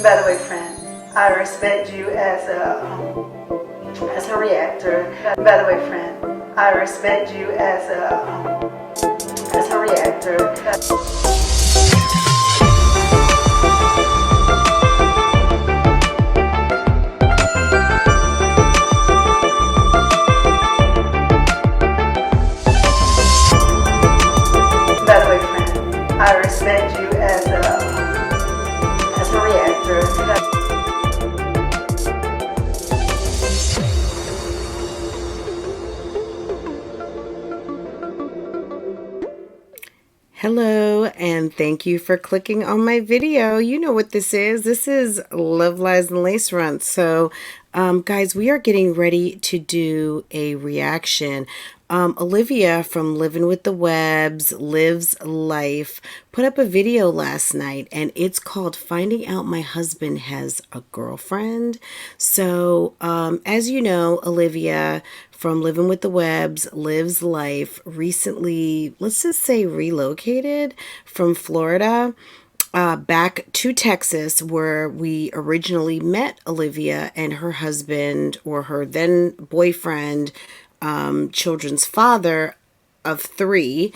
By the way, friend, I respect you as a reactor. By the way, friend, I respect you as a reactor. By the way, friend, I respect you as a reactor. Hello, and thank you for clicking on my video. You know what this is. This is Love, Lies, and Lacefronts. So, guys, we are getting ready to do a reaction. Olivia from Living with the Webs, Lives Life, put up a video last night, and it's called Finding Out My Husband Has a Girlfriend. So, as you know, Olivia from Living with the Webs, Lives Life, recently, let's just say relocated from Florida back to Texas, where we originally met Olivia and her husband, or her then boyfriend, children's father of 3,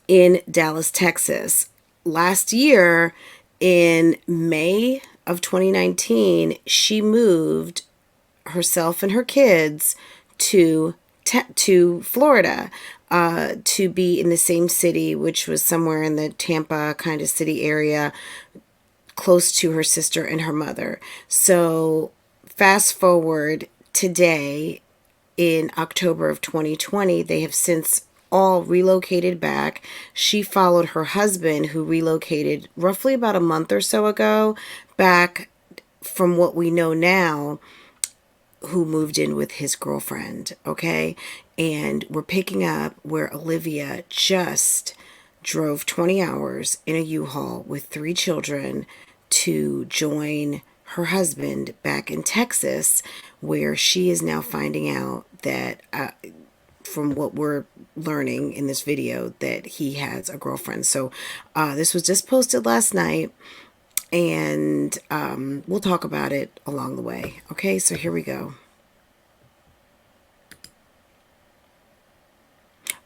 in Dallas, Texas. Last year, in May of 2019, she moved herself and her kids to Florida, to be in the same city, which was somewhere in the Tampa kind of city area, close to her sister and her mother. So fast forward today, in October of 2020, they have since all relocated back. She followed her husband, who relocated roughly about a month or so ago, back, from what we know now, who moved in with his girlfriend, okay? And we're picking up where Olivia just drove 20 hours in a U-Haul with 3 children to join her husband back in Texas, where she is now finding out that, from what we're learning in this video, that he has a girlfriend. So this was just posted last night, and we'll talk about it along the way. Okay, so here we go.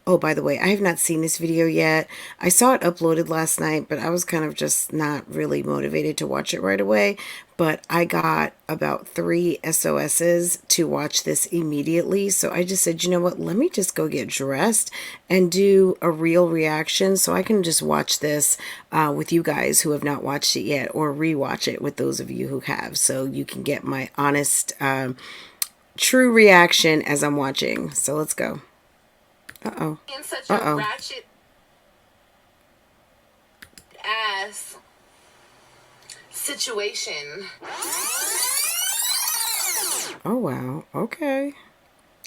Oh, by the way, I have not seen this video yet. I saw it uploaded last night, but I was kind of just not really motivated to watch it right away. But I got about 3 SOSs to watch this immediately. So I just said, you know what, let me just go get dressed and do a real reaction so I can just watch this with you guys who have not watched it yet, or rewatch it with those of you who have, so you can get my honest, true reaction as I'm watching. So let's go. Uh-oh. In such a ratchet ass situation. Oh, wow. Okay.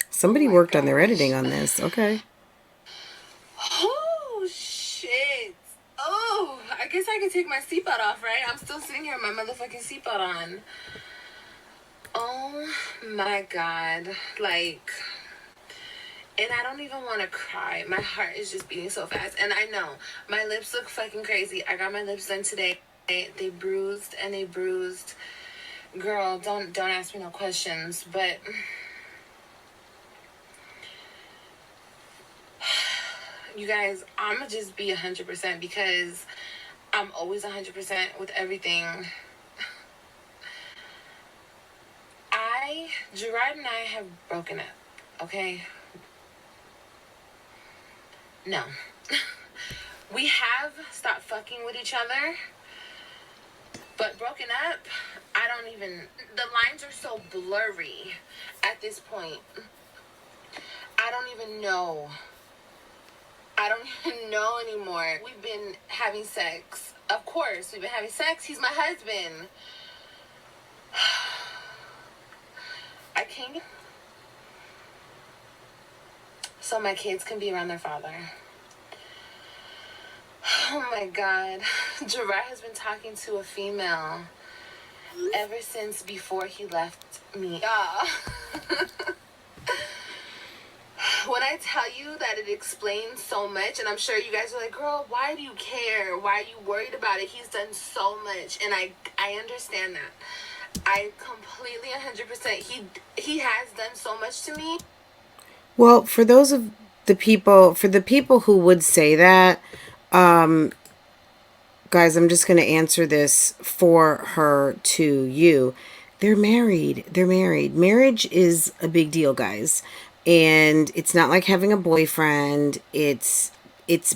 Somebody worked on their editing on this. Okay. Oh, shit. Oh, I guess I can take my seatbelt off, right? I'm still sitting here with my motherfucking seatbelt on. Oh, my God. Like... And I don't even want to cry. My heart is just beating so fast. And I know, my lips look fucking crazy. I got my lips done today. They bruised and they bruised. Girl, don't ask me no questions. But... you guys, I'm going to just be 100% because I'm always 100% with everything. Gerard and I have broken up, okay? No. We have stopped fucking with each other, but broken up, I don't even... The lines are so blurry at this point. I don't even know. I don't even know anymore. We've been having sex. Of course, we've been having sex. He's my husband. I can't... So my kids can be around their father. Oh my God. Gerard has been talking to a female ever since before he left me. When I I tell you that it explains so much, and I'm sure you guys are like, girl, why do you care? Why are you worried about it? He's done so much, and I understand that. I completely 100%. He has done so much to me. Well, for the people who would say that, guys, I'm just going to answer this for her to you. They're married. They're married. Marriage is a big deal, guys. And it's not like having a boyfriend. It's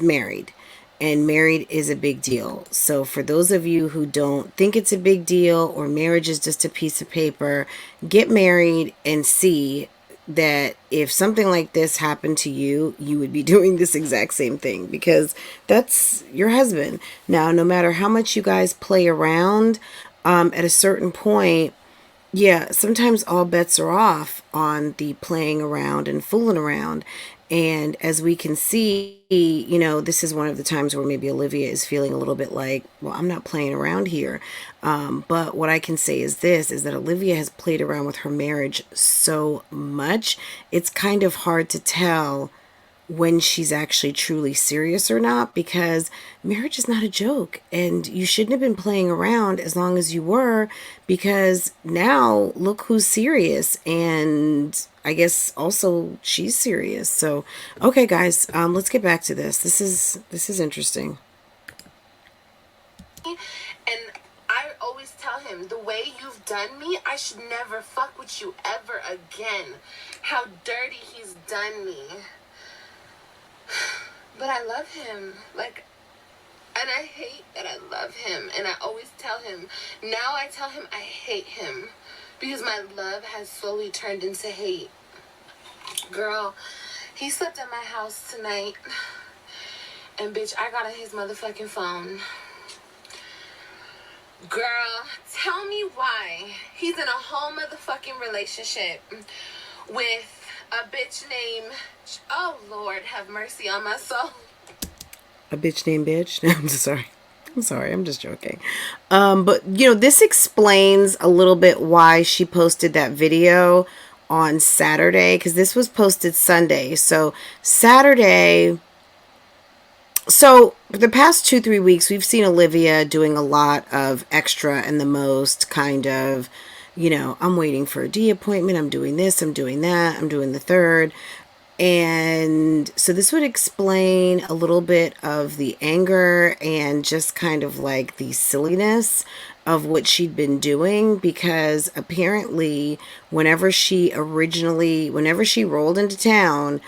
married. And married is a big deal. So for those of you who don't think it's a big deal or marriage is just a piece of paper, get married and see that if something like this happened to you, you would be doing this exact same thing, because that's your husband. Now, no matter how much you guys play around, at a certain point, yeah, sometimes all bets are off on the playing around and fooling around. And as we can see, this is one of the times where maybe Olivia is feeling a little bit like, well, I'm not playing around here. But what I can say is this, is that Olivia has played around with her marriage so much, it's kind of hard to tell when she's actually truly serious or not, because marriage is not a joke, and you shouldn't have been playing around as long as you were, because now look who's serious, and I guess also she's serious. So okay, guys, let's get back to this. This is interesting. And I always tell him, the way you've done me, I should never fuck with you ever again. How dirty he's done me. But I love him, like, and I hate that I love him, and I always tell him, now I tell him I hate him, because my love has slowly turned into hate. Girl, he slept at my house tonight, and bitch, I got on his motherfucking phone. Girl, tell me why he's in a whole motherfucking relationship with a bitch named, oh Lord, have mercy on my soul. A bitch named bitch? No, I'm sorry. I'm just joking. But this explains a little bit why she posted that video on Saturday, because this was posted Sunday. So Saturday, so for the past 2-3 weeks, we've seen Olivia doing a lot of extra and the most kind of, I'm waiting for a D appointment. I'm doing this. I'm doing that. I'm doing the third. And so this would explain a little bit of the anger and just kind of like the silliness of what she'd been doing, because apparently whenever she rolled into town,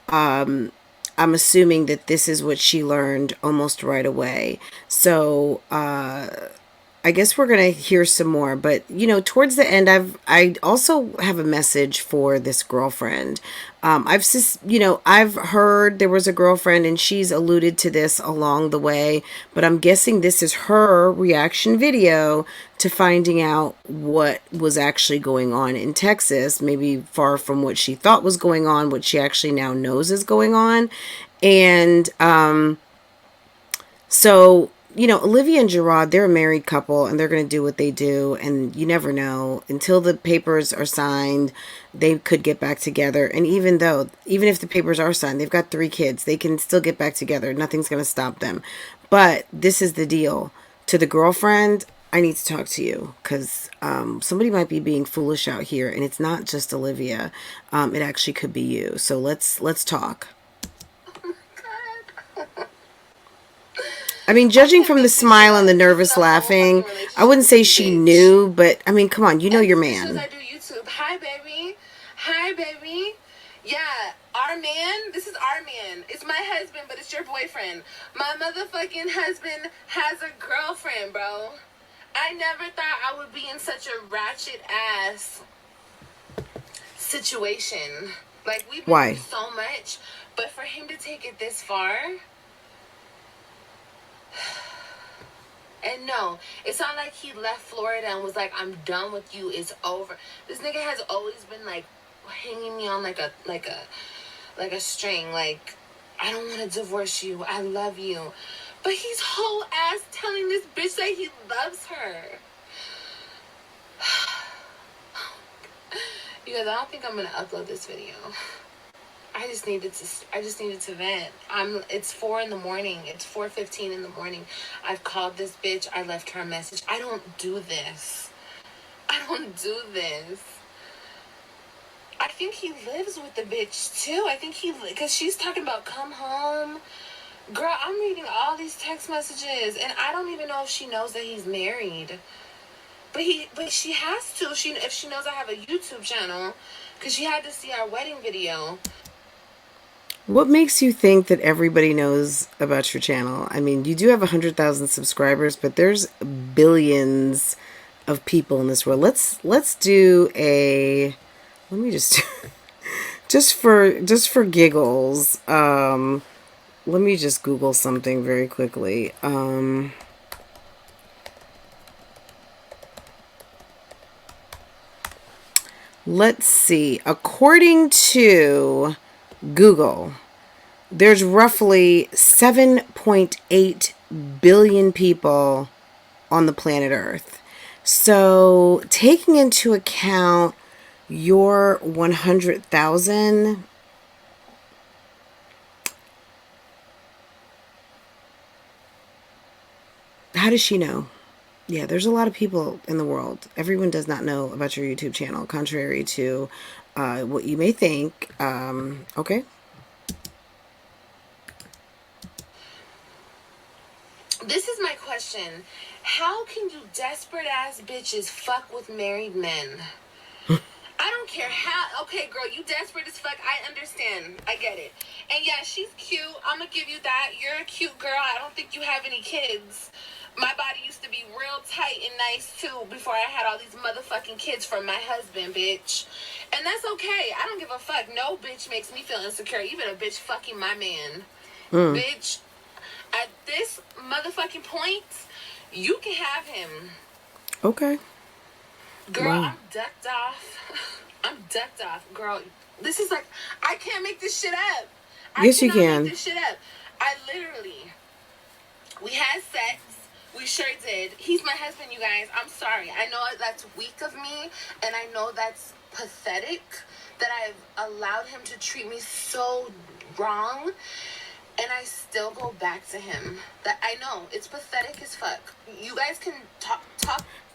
I'm assuming that this is what she learned almost right away. So, I guess we're going to hear some more, but towards the end, I also have a message for this girlfriend. I've heard there was a girlfriend and she's alluded to this along the way, but I'm guessing this is her reaction video to finding out what was actually going on in Texas, maybe far from what she thought was going on, what she actually now knows is going on. And, so, Olivia and Gerard, they're a married couple and they're going to do what they do. And you never know, until the papers are signed, they could get back together. And even if the papers are signed, they've got 3 kids, they can still get back together. Nothing's going to stop them. But this is the deal. To the girlfriend, I need to talk to you, because somebody might be being foolish out here, and it's not just Olivia. It actually could be you. So let's talk. I mean, judging from the smile and the nervous laughing, I wouldn't say she knew, but I mean, come on, you know your man. I do YouTube. Hi, baby. Hi, baby. Yeah, our man. This is our man. It's my husband, but it's your boyfriend. My motherfucking husband has a girlfriend, bro. I never thought I would be in such a ratchet ass situation. Like, we've been through so much, but for him to take it this far. And no, it's not like he left Florida and was like, I'm done with you, it's over. This nigga has always been like hanging me on like a string, like, I don't want to divorce you, I love you. But he's whole ass telling this bitch that he loves her. You guys, I don't think I'm gonna upload this video. I I just needed to vent. It's 4 in the morning. It's 4:15 in the morning. I've called this bitch. I left her a message. I don't do this. I don't do this. I think he lives with the bitch too. I think because she's talking about come home. Girl, I'm reading all these text messages and I don't even know if she knows that he's married. But she has to. If she knows I have a YouTube channel, because she had to see our wedding video. What makes you think that everybody knows about your channel? I mean, you do have 100,000 subscribers, but there's billions of people in this world. Let's do a. Let me just for giggles. Let me just Google something very quickly. Let's see. According to Google, there's roughly 7.8 billion people on the planet Earth. So taking into account your 100,000, how does she know? Yeah, there's a lot of people in the world. Everyone does not know about your YouTube channel, contrary to what you may think. Okay. This is my question. How can you desperate ass bitches fuck with married men? I don't care how. Okay, girl, you desperate as fuck. I understand. I get it. And yeah, she's cute. I'm gonna give you that. You're a cute girl. I don't think you have any kids. My body used to be real tight and nice too before I had all these motherfucking kids from my husband, bitch. And that's okay. I don't give a fuck. No bitch makes me feel insecure. Even a bitch fucking my man. Bitch, at this motherfucking point, you can have him. Okay. Girl, wow. I'm ducked off. I'm ducked off. Girl, this is like, I can't make this shit up. Yes, you can. Make this shit up. I literally, we had sex. We sure did. He's my husband, you guys. I'm sorry. I know that's weak of me, and I know that's pathetic that I've allowed him to treat me so wrong, and I still go back to him. That I know it's pathetic as fuck. You guys can talk.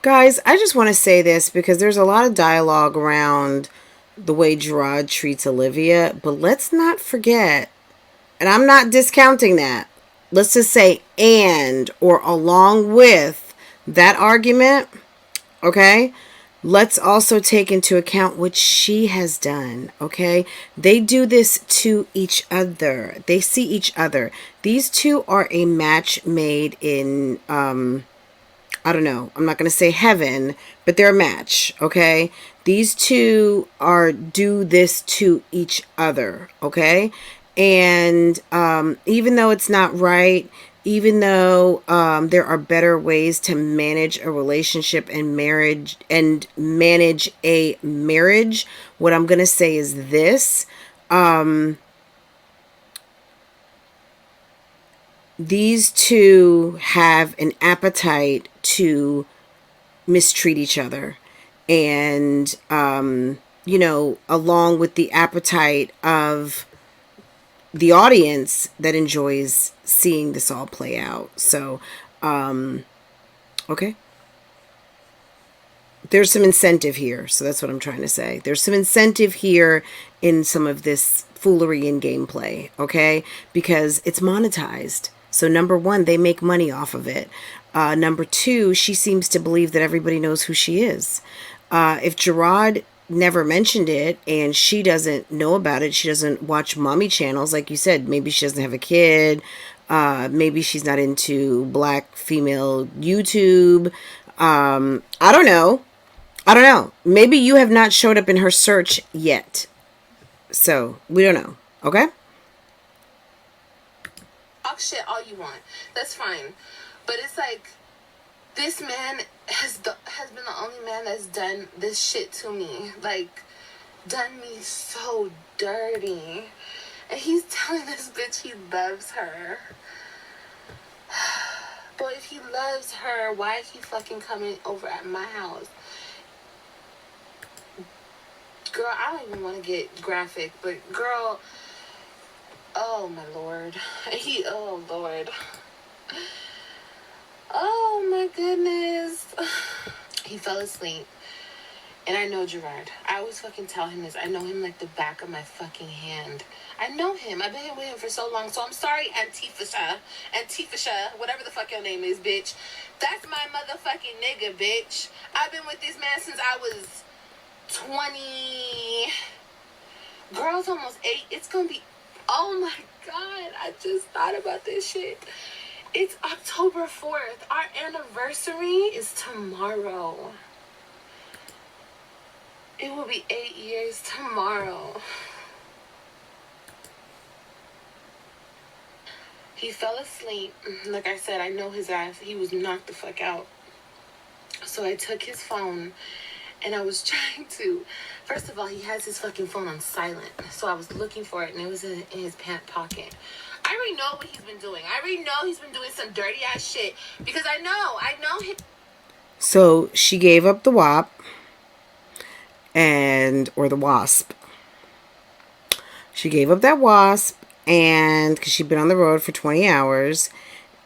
Guys, I just want to say this because there's a lot of dialogue around the way Gerard treats Olivia, but let's not forget, and I'm not discounting that. Let's just say or along with that argument, okay? Let's also take into account what she has done, okay? They do this to each other. They see each other. These two are a match made in, I don't know. I'm not going to say heaven, but they're a match, okay? These two do this to each other, okay? And even though it's not right, even though there are better ways to manage a relationship and manage a marriage, what I'm going to say is this. These two have an appetite to mistreat each other. And, you know, along with the appetite of the audience that enjoys seeing this all play out. So, okay. There's some incentive here. So that's what I'm trying to say. There's some incentive here in some of this foolery and gameplay. Okay. Because it's monetized. So number one, they make money off of it. Number two, she seems to believe that everybody knows who she is. If Gerard never mentioned it and she doesn't know about it, she doesn't watch mommy channels, like you said, maybe she doesn't have a kid, maybe she's not into black female YouTube, I don't know, maybe you have not showed up in her search yet, so we don't know. Okay, talk shit all you want, that's fine, but it's like this man has been the only man that's done this shit to me. Like, done me so dirty. And he's telling this bitch he loves her. But if he loves her, why is he fucking coming over at my house? Girl, I don't even want to get graphic, but girl, Oh my Lord. Oh Lord. Oh my goodness. He fell asleep. And I know Gerard. I always fucking tell him this. I know him like the back of my fucking hand. I know him. I've been here with him for so long. So I'm sorry, Antifasha, whatever the fuck your name is, bitch. That's my motherfucking nigga, bitch. I've been with this man since I was 20. Girl's almost 8. It's gonna be... Oh my God. I just thought about this shit. It's October 4th. Our anniversary is tomorrow. It will be 8 years tomorrow. He fell asleep. Like I said, I know his ass. He was knocked the fuck out. So I took his phone and I was trying to... First of all, he has his fucking phone on silent. So I was looking for it and it was in his pant pocket. I already know what he's been doing. I already know he's been doing some dirty ass shit. Because I know him. So she gave up the WAP. Or the wasp. She gave up that wasp, and because she'd been on the road for 20 hours,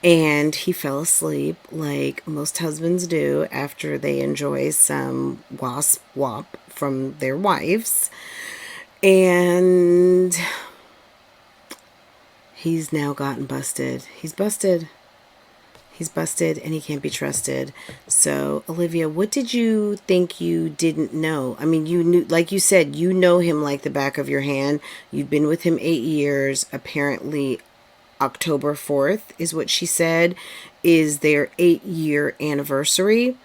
and he fell asleep like most husbands do after they enjoy some wop from their wives. And he's now gotten busted. He's busted. He's busted and he can't be trusted. So, Olivia, what did you think you didn't know? I mean, you knew, like you said, you know him like the back of your hand. You've been with him 8 years. Apparently, October 4th is what she said is their 8-year anniversary.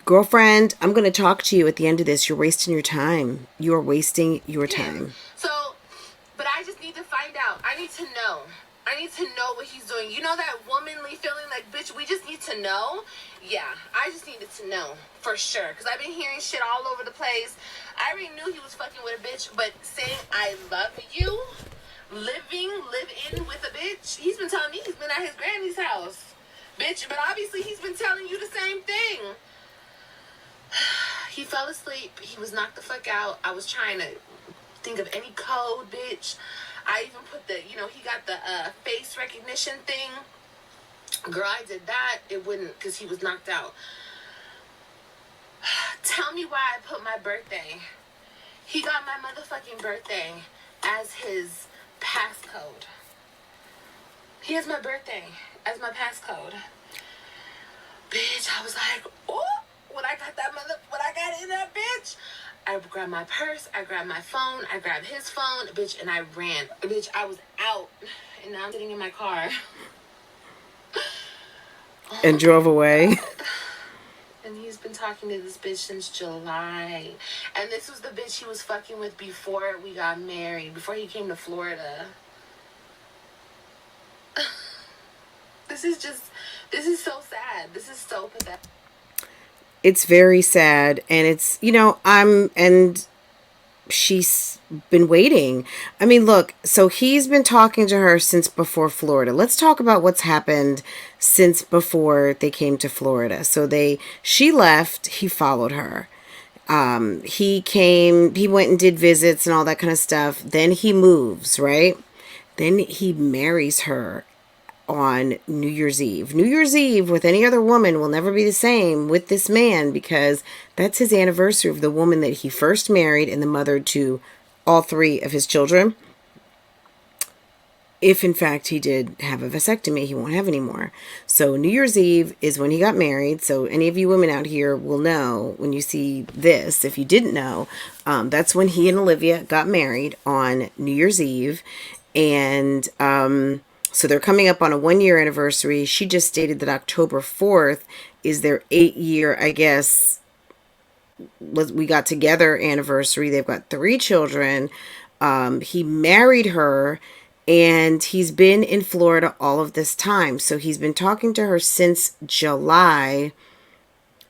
Girlfriend, I'm going to talk to you at the end of this. You're wasting your time. You are wasting your time. So, but I just need to find out. I need to know. I need to know what he's doing. You know that womanly feeling like, bitch, we just need to know? Yeah, I just needed to know for sure. Because I've been hearing shit all over the place. I already knew he was fucking with a bitch, but saying I love you, live in with a bitch, he's been telling me he's been at his granny's house. Bitch, but obviously he's been telling you the same thing. He fell asleep. He was knocked the fuck out. I was trying to think of any code, bitch. I even put the, he got the face recognition thing. Girl, I did that. It wouldn't, because he was knocked out. Tell me why I put my birthday. He got my motherfucking birthday as his passcode. He has my birthday as my passcode. Bitch, I was like, oh, when I got in that bitch, I grabbed my purse, I grabbed my phone, I grabbed his phone, bitch, and I ran. Bitch, I was out, and now I'm sitting in my car. And drove away. And he's been talking to this bitch since July. And this was the bitch he was fucking with before we got married, before he came to Florida. This is so sad. This is so pathetic. It's very sad, and it's, and she's been waiting. I mean, look, so he's been talking to her since before Florida. Let's talk about what's happened since before they came to Florida. So she left, he followed her. He went and did visits and all that kind of stuff. Then he moves, right? Then he marries her on New Year's Eve. New Year's Eve with any other woman will never be the same with this man, because that's his anniversary of the woman that he first married and the mother to all 3 of his children. If in fact he did have a vasectomy, he won't have any more. So New Year's Eve is when he got married. So any of you women out here will know when you see this. If you didn't know, that's when he and Olivia got married on New Year's Eve. And so they're coming up on a 1-year anniversary. She just stated that October 4th is their 8-year, I guess, we got together anniversary. They've got 3 children. He married her, and he's been in Florida all of this time. So he's been talking to her since July.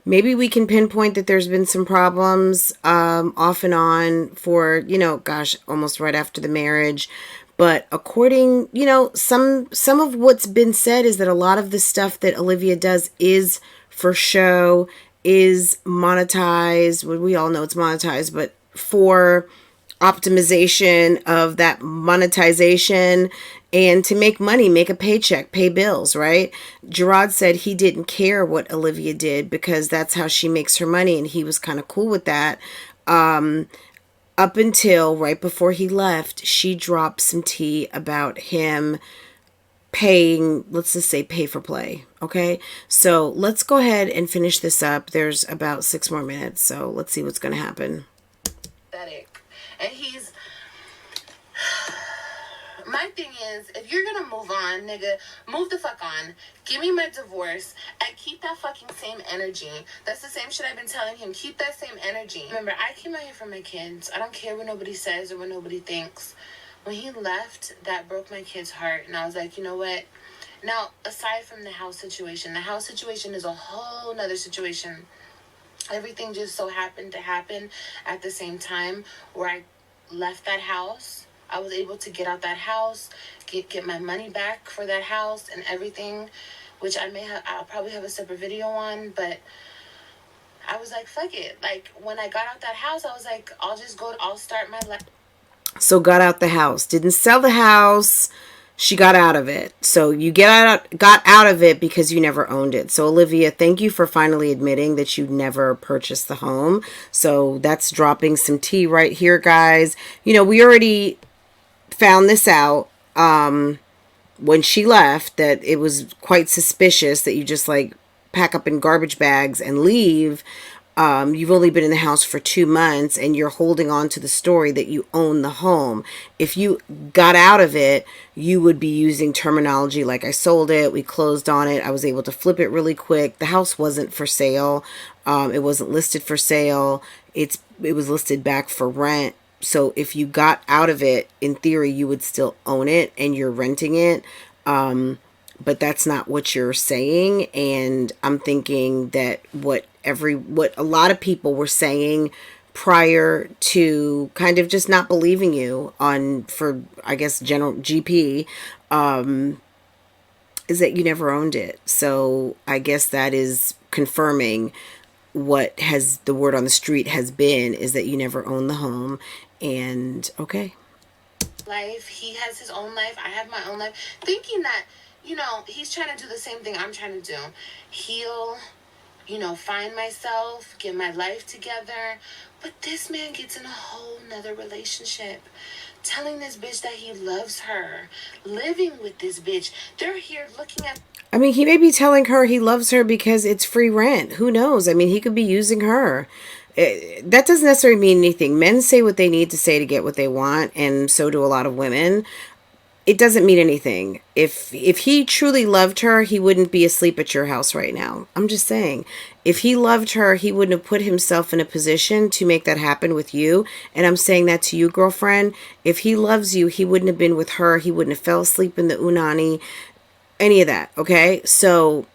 Maybe we can pinpoint that there's been some problems off and on for, almost right after the marriage. But according, some of what's been said is that a lot of the stuff that Olivia does is for show, is monetized. Well, we all know it's monetized, but for optimization of that monetization and to make money, make a paycheck, pay bills, right? Gerard said he didn't care what Olivia did because that's how she makes her money, and he was kind of cool with that. Up until right before he left, she dropped some tea about him paying, let's just say pay for play. Okay, so let's go ahead and finish this up. There's about 6 more minutes, so let's see what's going to happen. And he's, my thing is, if you're gonna move on, nigga, move the fuck on. Give me my divorce and keep that fucking same energy. That's the same shit I've been telling him. Keep that same energy. Remember, I came out here for my kids. I don't care what nobody says or what nobody thinks. When he left, that broke my kid's heart. And I was like, you know what? Now, aside from the house situation is a whole nother situation. Everything just so happened to happen at the same time where I left that house. I was able to get out that house, get my money back for that house and everything, which I'll probably have a separate video on, but I was like, fuck it. Like, when I got out that house, I was like, I'll start my life. So got out the house, didn't sell the house. She got out of it. So you got out of it because you never owned it. So Olivia, thank you for finally admitting that you never purchased the home. So that's dropping some tea right here, guys. You know, we already found this out when she left, that it was quite suspicious that you just like pack up in garbage bags and leave. You've only been in the house for 2 months and you're holding on to the story that you own the home. If you got out of it, you would be using terminology like, I sold it, we closed on it, I was able to flip it really quick. The house wasn't for sale. It wasn't listed for sale. It was listed back for rent. So if you got out of it, in theory, you would still own it and you're renting it. But that's not what you're saying. And I'm thinking that what a lot of people were saying prior to kind of just not believing you for I guess general GP, is that you never owned it. So I guess that is confirming what the word on the street has been, is that you never owned the home. And okay. Life. He has his own life. I have my own life. Thinking that, you know, he's trying to do the same thing I'm trying to do. Heal, you know, find myself, get my life together. But this man gets in a whole nother relationship. Telling this bitch that he loves her. Living with this bitch. They're here looking at... I mean, he may be telling her he loves her because it's free rent. Who knows? I mean, he could be using her. That doesn't necessarily mean anything. Men say what they need to say to get what they want, and so do a lot of women. It doesn't mean anything. If he truly loved her, he wouldn't be asleep at your house right now. I'm just saying. If he loved her, he wouldn't have put himself in a position to make that happen with you. And I'm saying that to you, girlfriend. If he loves you, he wouldn't have been with her. He wouldn't have fell asleep in the unani. Any of that, okay? So...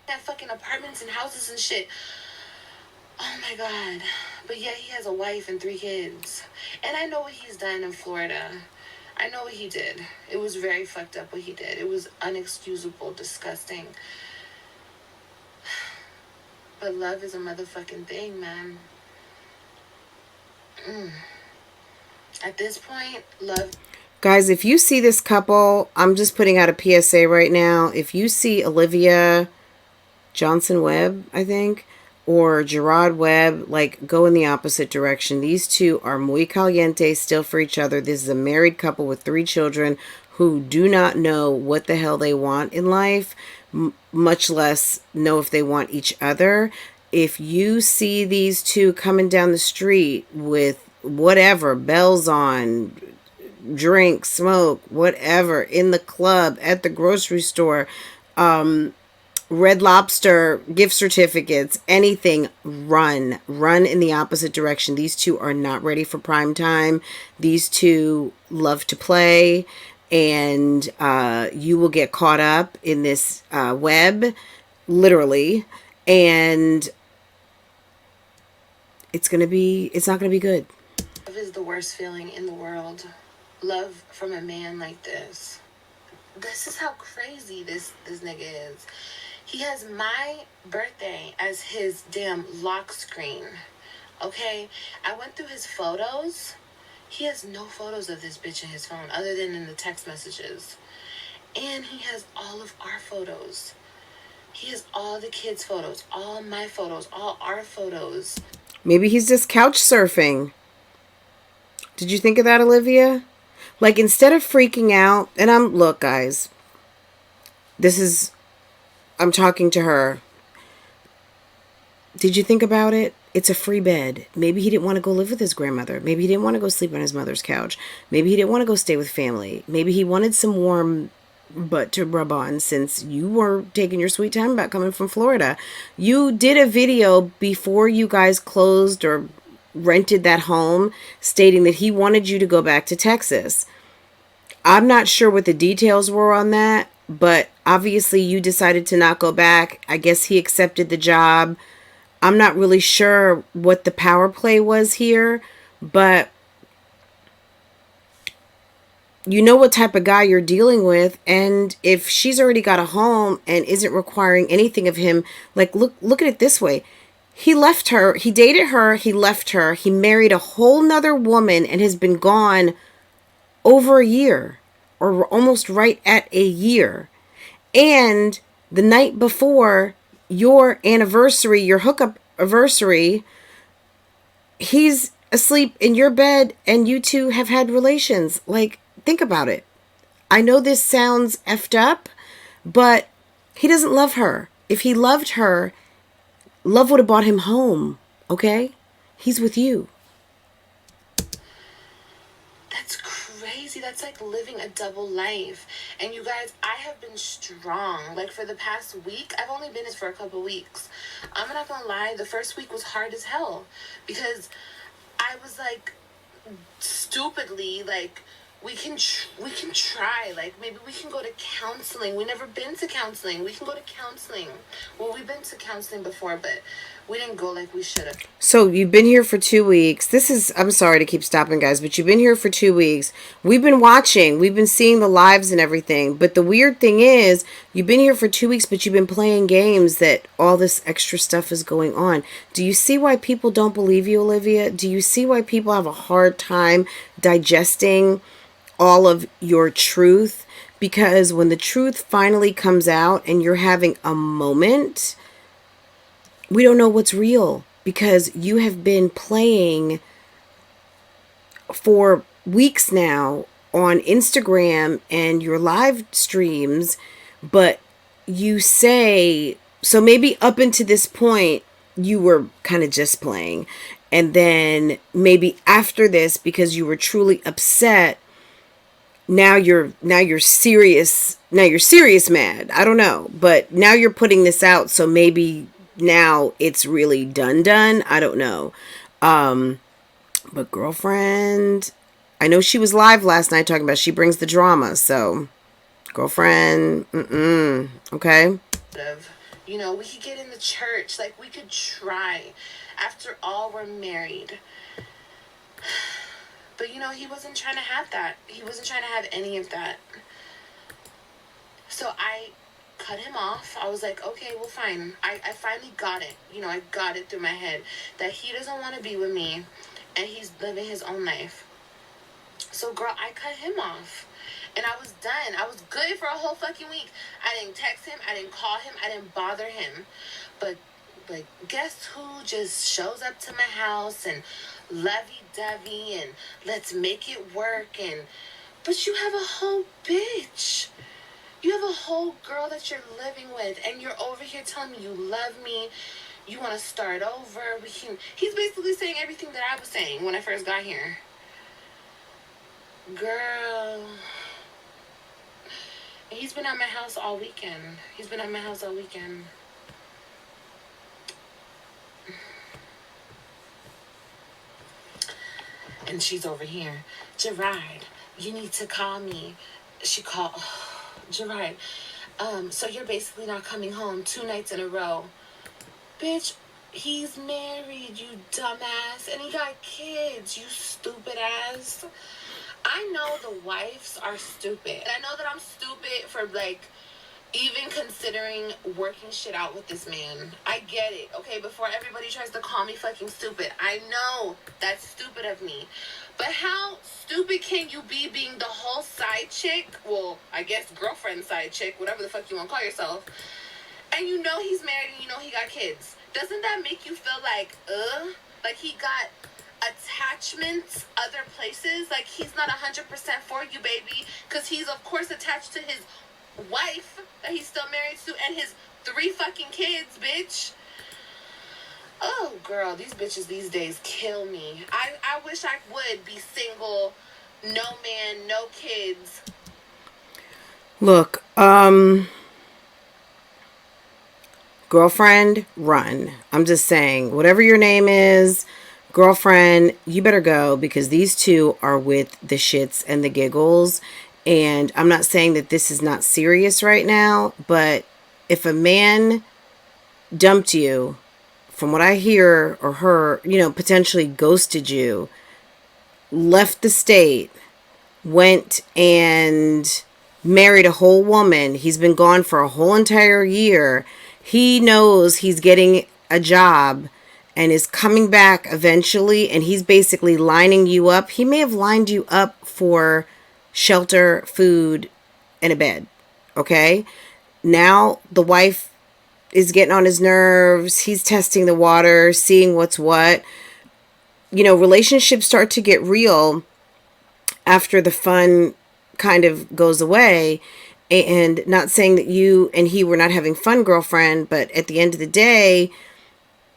that fucking apartments and houses and shit. Oh my God. But yeah, he has a wife and 3 kids. And I know what he's done in Florida. I know what he did. It was very fucked up what he did. It was unexcusable, disgusting. But love is a motherfucking thing, man. At this point, love... Guys, if you see this couple, I'm just putting out a PSA right now. If you see Olivia Johnson Webb, I think, or Gerard Webb, like, go in the opposite direction. These two are muy caliente, still for each other. This is a married couple with 3 children who do not know what the hell they want in life, much less know if they want each other. If you see these two coming down the street with whatever, bells on, drink, smoke, whatever, in the club, at the grocery store, Red Lobster, gift certificates, anything, run in the opposite direction. These two are not ready for prime time. These two love to play, and you will get caught up in this web, literally, and it's not gonna be good. Love is the worst feeling in the world. Love from a man like this. This is how crazy this nigga is. He has my birthday as his damn lock screen Okay? I went through his photos. He has no photos of this bitch in his phone other than in the text messages. And he has all of our photos. He has all the kids' photos, all my photos, all our photos. Maybe he's just couch surfing. Did you think of that, Olivia? Like, instead of freaking out, and look, guys, I'm talking to her. Did you think about it? It's a free bed. Maybe he didn't want to go live with his grandmother. Maybe he didn't want to go sleep on his mother's couch. Maybe he didn't want to go stay with family. Maybe he wanted some warm butt to rub on since you were taking your sweet time about coming from Florida. You did a video before you guys closed or rented that home stating that he wanted you to go back to Texas. I'm not sure what the details were on that, but obviously you decided to not go back. I guess he accepted the job. I'm not really sure what the power play was here, but you know what type of guy you're dealing with. And if she's already got a home and isn't requiring anything of him, like, look at it this way. He left her, he dated her, he left her, he married a whole nother woman and has been gone over a year, or almost right at a year. And the night before your anniversary, your hookup anniversary, he's asleep in your bed and you two have had relations. Like, think about it. I know this sounds effed up, but he doesn't love her. If he loved her, love would have brought him home, okay? He's with you. That's crazy. That's like living a double life. And you guys, I have been strong. Like, for the past week, I've only been this for a couple weeks. I'm not gonna lie, the first week was hard as hell. Because I was like, stupidly, like, we can try, like, maybe we can go to counseling. We never been to counseling. We can go to counseling. Well, we've been to counseling before, but we didn't go like we should have. So you've been here for 2 weeks. I'm sorry to keep stopping, guys, but you've been here for 2 weeks. We've been watching. We've been seeing the lives and everything. But the weird thing is, you've been here for 2 weeks, but you've been playing games that all this extra stuff is going on. Do you see why people don't believe you, Olivia? Do you see why people have a hard time digesting all of your truth? Because when the truth finally comes out and you're having a moment, we don't know what's real, because you have been playing for weeks now on Instagram and your live streams, but you say, so maybe up until this point you were kind of just playing, and then maybe after this, because you were truly upset, now you're serious mad. I don't know, but now you're putting this out, so maybe now it's really done. I don't know. But girlfriend, I know she was live last night talking about she brings the drama. So girlfriend, okay. You know, we could get in the church. Like, we could try. After all, we're married. But, you know, he wasn't trying to have that. He wasn't trying to have any of that. So I cut him off. I was like, okay, well, fine. I finally got it. You know, I got it through my head that he doesn't want to be with me and he's living his own life. So, girl, I cut him off. And I was done. I was good for a whole fucking week. I didn't text him. I didn't call him. I didn't bother him. But guess who just shows up to my house and lovey-dovey and let's make it work, and but you have a whole bitch. You have a whole girl that you're living with, and you're over here telling me you love me, you want to start over. He's basically saying everything that I was saying when I first got here. Girl. He's been at my house all weekend. And she's over here. Gerard, you need to call me. She called. Oh, Gerard, so you're basically not coming home 2 nights in a row. Bitch, he's married, you dumbass. And he got kids, you stupid ass. I know the wives are stupid. I know that I'm stupid for, like, even considering working shit out with this man. I get it, okay? Before everybody tries to call me fucking stupid. I know that's stupid of me. But how stupid can you be being the whole side chick? Well, I guess girlfriend side chick, whatever the fuck you want to call yourself. And you know he's married and you know he got kids. Doesn't that make you feel like, like he got attachments other places? Like he's not 100% for you, baby. Because he's, of course, attached to his wife that he's still married to and his 3 fucking kids, bitch. Oh, girl, these bitches these days kill me. I wish I would be single, no man, no kids. Look, girlfriend, run. I'm just saying, whatever your name is, girlfriend, you better go, because these two are with the shits and the giggles. And I'm not saying that this is not serious right now, but if a man dumped you, from what I hear or heard, you know, potentially ghosted you, left the state, went and married a whole woman, he's been gone for a whole entire year, he knows he's getting a job and is coming back eventually, and he's basically lining you up. He may have lined you up for shelter, food, and a bed, okay? Now the wife is getting on his nerves. He's testing the water, seeing what's what. You know, relationships start to get real after the fun kind of goes away. And not saying that you and he were not having fun, girlfriend, but at the end of the day,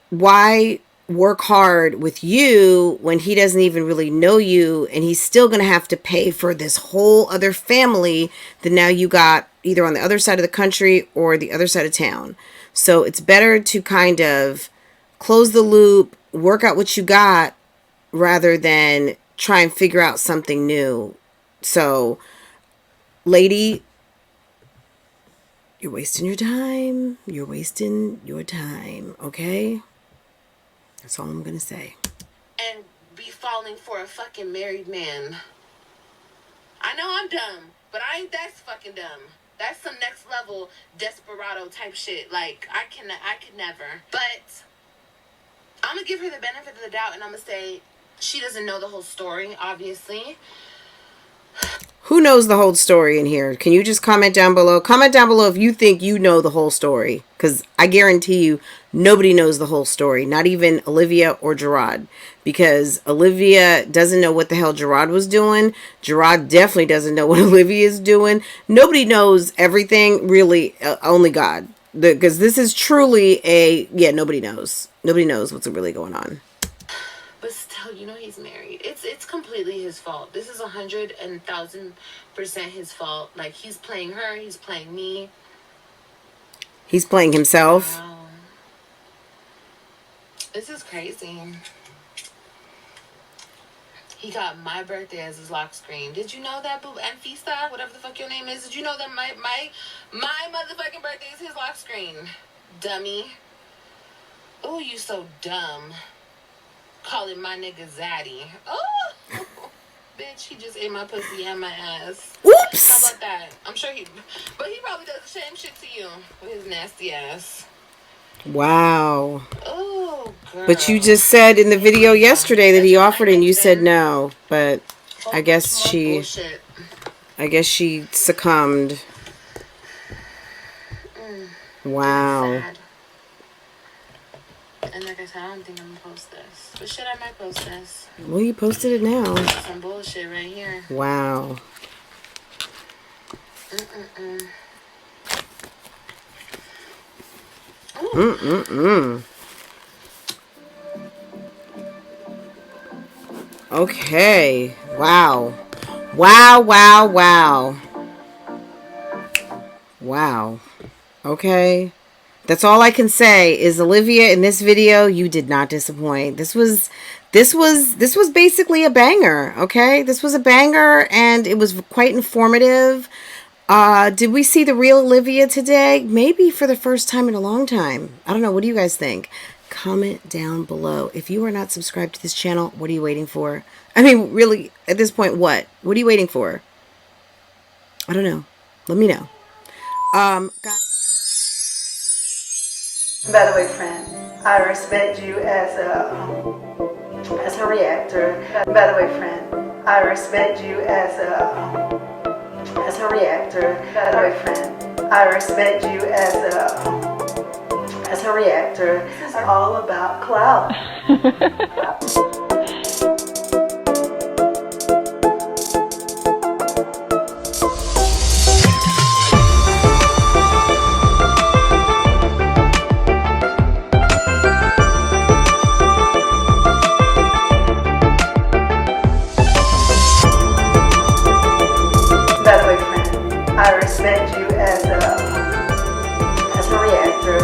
why work hard with you when he doesn't even really know you, and he's still going to have to pay for this whole other family that now you got either on the other side of the country or the other side of town. So it's better to kind of close the loop, work out what you got, rather than try and figure out something new. So, lady, you're wasting your time. You're wasting your time, okay? That's all I'm going to say. And be falling for a fucking married man. I know I'm dumb, but that's fucking dumb. That's some next level desperado type shit. Like, I could never. But I'm going to give her the benefit of the doubt, and I'm going to say she doesn't know the whole story, obviously. Who knows the whole story in here? Can you just comment down below? Comment down below if you think you know the whole story. Because I guarantee you, nobody knows the whole story. Not even Olivia or Gerard. Because Olivia doesn't know what the hell Gerard was doing. Gerard definitely doesn't know what Olivia is doing. Nobody knows everything, really. Only God. Because this is truly nobody knows. Nobody knows what's really going on. But still, you know he's married. It's completely his fault. This is 100,000% his fault. Like, he's playing her, he's playing me. He's playing himself. Wow. This is crazy. He got my birthday as his lock screen. Did you know that, boo? And Fista, whatever the fuck your name is. Did you know that my motherfucking birthday is his lock screen? Dummy. Oh, you so dumb. Calling my nigga Zaddy. Oh, bitch, he just ate my pussy and my ass. Oops. How about that? I'm sure he probably does the same shit to you with his nasty ass. Wow. Oh, girl. But you just said in the video yesterday that he offered and you said no. But I guess she succumbed. Wow. Sad. And like I said, I don't think I'm gonna post this. But shit, I might post this. Well, you posted it now. Some bullshit right here. Wow. Okay. Wow. Wow. Okay. That's all I can say is, Olivia, in this video, you did not disappoint. This was basically a banger, okay? This was a banger, and it was quite informative. Did we see the real Olivia today? Maybe for the first time in a long time. I don't know. What do you guys think? Comment down below. If you are not subscribed to this channel, what are you waiting for? I mean, really, at this point, what? What are you waiting for? I don't know. Let me know. God. By the way, friend, I respect you as a reactor. By the way, friend, I respect you as a reactor. By the way, friend, I respect you as a reactor. This is all about clout. By the way, friend, I respect you as a reactor.